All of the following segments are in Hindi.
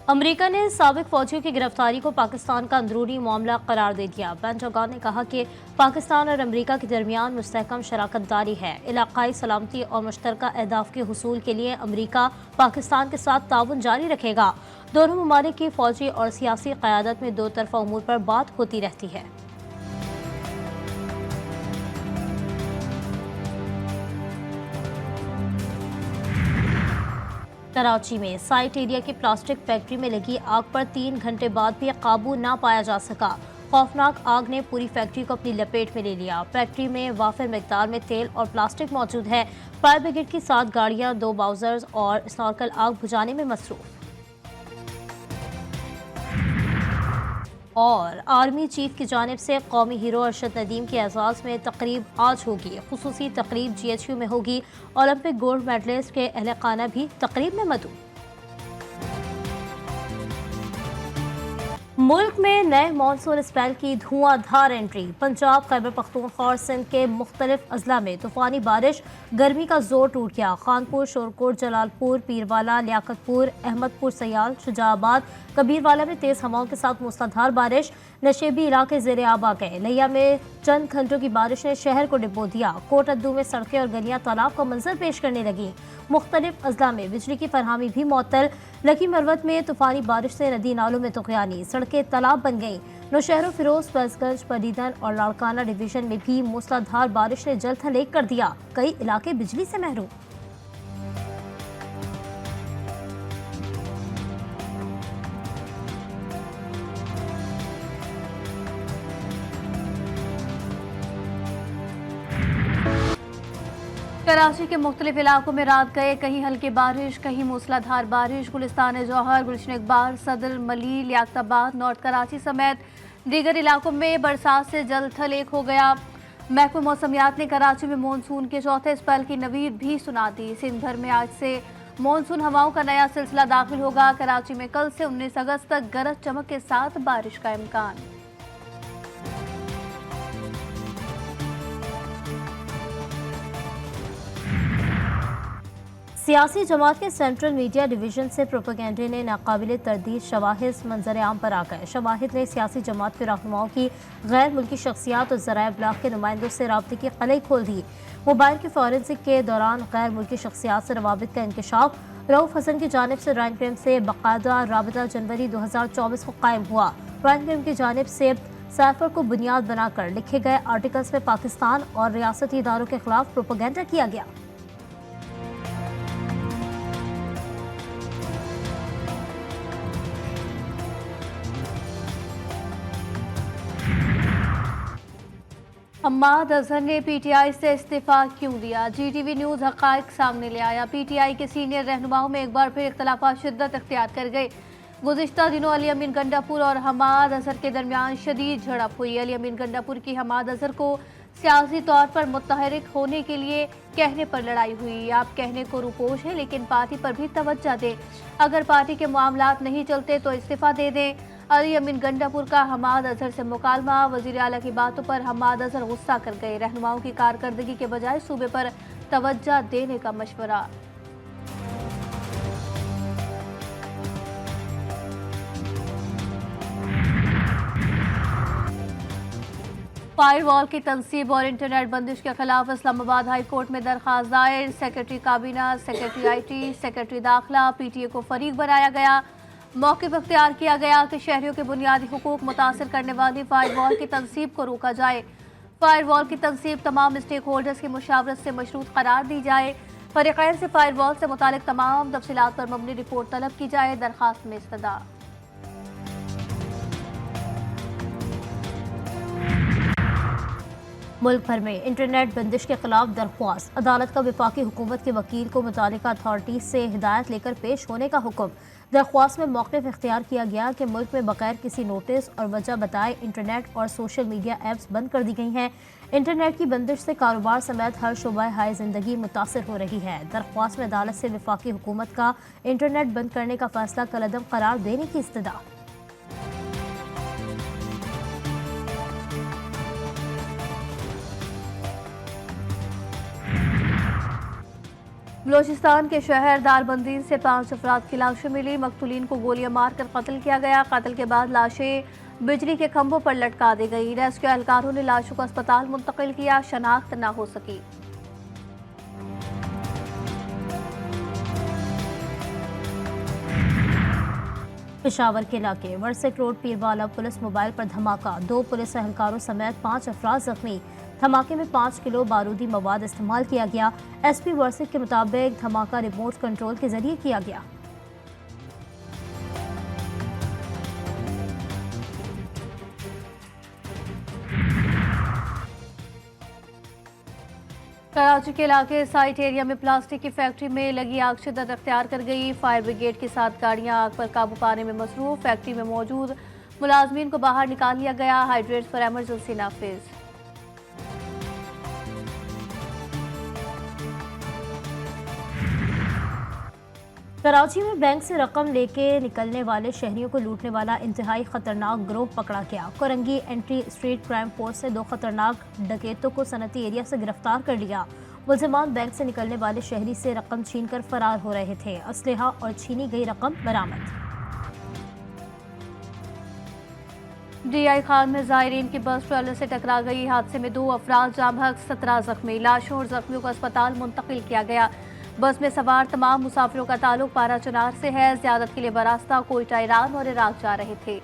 अमेरिका ने साबिक फौजियों की गिरफ्तारी को पाकिस्तान का अंदरूनी मामला करार दे दिया। पेंटागन ने कहा कि पाकिस्तान और अमेरिका के दरमियान मुस्तहकम शराकत दारी है। इलाकाई सलामती और मुश्तरका अहदाफ के हुसूल के लिए अमेरिका पाकिस्तान के साथ ताउन जारी रखेगा। दोनों ममालिक की फौजी और सियासी क़यादत में दो तरफा उमूर पर बात होती रहती है। कराची में साइट एरिया की प्लास्टिक फैक्ट्री में लगी आग पर 3 घंटे बाद भी काबू न पाया जा सका। खौफनाक आग ने पूरी फैक्ट्री को अपनी लपेट में ले लिया। फैक्ट्री में वाफिर मिकदार में तेल और प्लास्टिक मौजूद है। फायर ब्रिगेड की 7 गाड़ियां, 2 बाउजर्स और स्नॉर्कल आग बुझाने में मसरूफ। और आर्मी चीफ की जानिब से कौमी हीरो अरशद नदीम के एजाज़ में तकरीब आज होगी। खुसूसी तकरीब GHQ में होगी। ओलंपिक गोल्ड मेडलिस्ट के अहले खाना भी तकरीब में मदऊ। मुल्क में नए मानसून स्पेल की धुआंधार एंट्री। पंजाब, खैबर पख्तूनख्वा और सिंध के मुख्तलिफ अजला में तूफानी बारिश, गर्मी का जोर टूट गया। खानपुर, शोरकोट, जलालपुर, पीरवाला, लियाकतपुर, अहमदपुर, सयाल, शुजाबाद, कबीरवाला में तेज हवाओं के साथ मूसलाधार बारिश। नशेबी इलाके ज़ेरे आब आ गए। लिया में चंद घंटों की बारिश ने शहर को डिबो दिया। कोटद्दू में सड़कें और गलियां तालाब का मंजर पेश करने लगी। मुख्तलिफ अजला में बिजली की फरहमी भी मअतल। लकी मरवत में तूफानी बारिश से नदी नालों में तुग़यानी, सड़कें तालाब बन गईं। नौशहरों, फिरोज, फैजगंज, पडीदन और लाड़काना डिवीजन में भी मूसलाधार बारिश ने जल थल कर दिया। कई इलाके बिजली से महरूम। कराची के मुख्तलिफ इलाकों में रात गए, कहीं हल्की बारिश, कहीं मूसलाधार बारिश। गुलिस्तान जौहर, गुलशन इकबाल, सदर, मली, लियाकताबाद, नॉर्थ कराची समेत दीगर इलाकों में बरसात से जल थल एक हो गया। महकमा मौसमियात ने कराची में मानसून के चौथे स्पेल की नवीद भी सुना दी। सिंध भर में आज से मानसून हवाओं का नया सिलसिला दाखिल होगा। कराची में कल से 19 अगस्त तक गरज चमक के साथ बारिश का इम्कान। सियासी जमात के सेंट्रल मीडिया डिवीजन से प्रोपेगेंडे ने नाकाबिल तरदीद शवाहिद मंजर आम पर आ गए। शवाहिद ने सियासी जमात के रहनुमाओं की गैर मुल्की शख्सियात और ज़राए इब्लाग के नुमाइंदों से राब्ते की कलई खोल दी। मोबाइल की फॉरेंसिक के दौरान गैर मुल्की शख्सियात से रवाबित का इंकशाफ। रऊफ हसन की जानिब से रॉयल क्राइम से बाकायदा राबता जनवरी 2024 को कायम हुआ। रॉयल क्राइम की जानिब से साइफर को बुनियाद बनाकर लिखे गए आर्टिकल्स में पाकिस्तान और रियासती इदारों के खिलाफ प्रोपेगेंडा किया गया। हम्माद अजहर ने PTI से इस्तीफा क्यों दिया? GTV न्यूज़ हक़ाइक़ सामने ले आया। PTI के सीनियर रहनुमाओं में एक बार फिर इख्तलाफात शिद्दत इख्तियार कर गए। गुज़िश्ता दिनों अली अमीन गंडापुर और हम्माद अजहर के दरमियान शदीद झड़प हुई। अली अमीन गंडापुर की हम्माद अजहर को सियासी तौर पर मुतहरिक होने के लिए कहने पर लड़ाई हुई। आप कहने को रूपोश है, लेकिन पार्टी पर भी तवज्जो दें। अगर पार्टी के मामलात नहीं चलते तो इस्तीफा दे दें। अली अमीन गंडापुर का हम्माद अजहर से मुकालमा। वज़ीर आला की बातों पर हम्माद अजहर गुस्सा कर गए। रहनुमाओं की कारकर्दगी के बजाय सूबे पर तवज्जो देने का मशवरा। फायरवॉल की तनसीब और इंटरनेट बंदिश के खिलाफ इस्लामाबाद हाई कोर्ट में दरखास्त दायर। सेक्रेटरी काबीना, सेक्रेटरी IT, सेक्रेटरी दाखिला, PTA को फरीक बनाया गया। मौक़िफ़ अख्तियार किया गया कि शहरियों के बुनियादी हुकूक मुतासर करने वाली फायरवॉल की तनसीब को रोका जाए। फायरवॉल की तनसीब तमाम स्टेक होल्डर्स की मुशावरत से मशरूत करार दी जाए। फरीक़ैन से फायरवॉल से मुतालिक तमाम तफसीलात पर मबनी रिपोर्ट तलब की जाए। दरखास्त में इस्तदा। मुल्क भर में इंटरनेट बंदिश के खिलाफ दरख्वास्त। अदालत का वफाकी हुकूमत के वकील को मुतालिका अथॉरिटी से हिदायत लेकर पेश होने का हुक्म। दरख्वास्त में मौक़िफ़ इख्तियार किया गया कि मुल्क में बगैर किसी नोटिस और वजह बताए इंटरनेट और सोशल मीडिया ऐप्स बंद कर दी गई हैं। इंटरनेट की बंदिश से कारोबार समेत हर शुबा हाय ज़िंदगी मुतासर हो रही है। दरख्वास्त में अदालत से वफाकी हुकूमत का इंटरनेट बंद करने का फैसला कलअदम करार देने की इस्तदा। बलोचिस्तान के शहर दारबंदीन से 5 अफराद की लाशें मिली। मकतूलीन को गोलियां मारकर कत्ल किया गया। कत्ल के बाद लाशें बिजली के खंभों पर लटका दी गई। रेस्क्यू एहलकारों ने लाशों को अस्पताल मुंतकिल किया, शनाख्त न हो सकी। पेशावर के इलाके वर्सेक रोड पीरवाला पुलिस मोबाइल पर धमाका, 2 पुलिस एहलकारों समेत 5 अफराद जख्मी। धमाके में 5 किलो बारूदी मवाद इस्तेमाल किया गया। एसपी वर्सेक के मुताबिक धमाका रिमोट कंट्रोल के जरिए किया गया। कराची के इलाके साइट एरिया में प्लास्टिक की फैक्ट्री में लगी आग शिद्दत अख्तियार कर गई। फायर ब्रिगेड की 7 गाड़ियां आग पर काबू पाने में मसरूफ। फैक्ट्री में मौजूद मुलाजमीन को बाहर निकाल लिया गया। हाइड्रेट्स पर एमरजेंसी नाफिज। कराची में बैंक से रकम लेके निकलने वाले शहरियों को लूटने वाला इंतहाई खतरनाक गिरोह पकड़ा गया। Korangi anti street crime force से 2 खतरनाक डकैतों को सनती एरिया से गिरफ्तार कर लिया। मुलजिमान बैंक से निकलने वाले शहरी से रकम छीनकर फरार हो रहे थे। असलहा और छीनी गई रकम बरामद। डीआई खान में जायरीन की बस ट्रेलर से टकरा गई। हादसे में 2 अफराद जाम हक, 17 जख्मी। लाशों और जख्मियों को अस्पताल मुंतकिल किया गया। बस में सवार तमाम मुसाफिरों का ताल्लुक पारा चुनार से है। ज़ियारत के लिए बरास्ता कोयटा, ईरान और इराक जा रहे थे।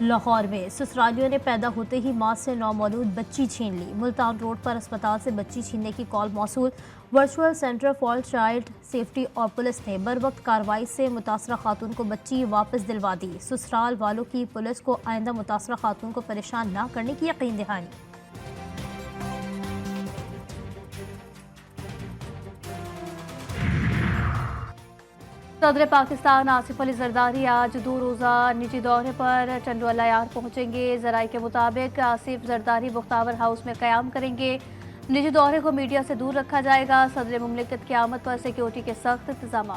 लाहौर में ससुरालियों ने पैदा होते ही मां से नौमौलूद बच्ची छीन ली। मुल्तान रोड पर अस्पताल से बच्ची छीनने की कॉल मौसूल। Virtual centre for child safety और पुलिस ने बरवक्त कार्रवाई से मुतासरा खातून को बच्ची वापस दिलवा दी। ससुराल वालों की पुलिस को आइंदा मुतासरा खातून को परेशान न करने की यकीन दहानी। सदर पाकिस्तान आसिफ अली जरदारी आज 2 रोज़ा निजी दौरे पर टंडवाला यार्ड पहुंचेंगे। जराये के मुताबिक आसिफ जरदारी बुख्तावर हाउस में क़याम करेंगे। निजी दौरे को मीडिया से दूर रखा जाएगा। सदर मुमलिकत की आमद पर सिक्योरिटी के सख्त इंतजाम।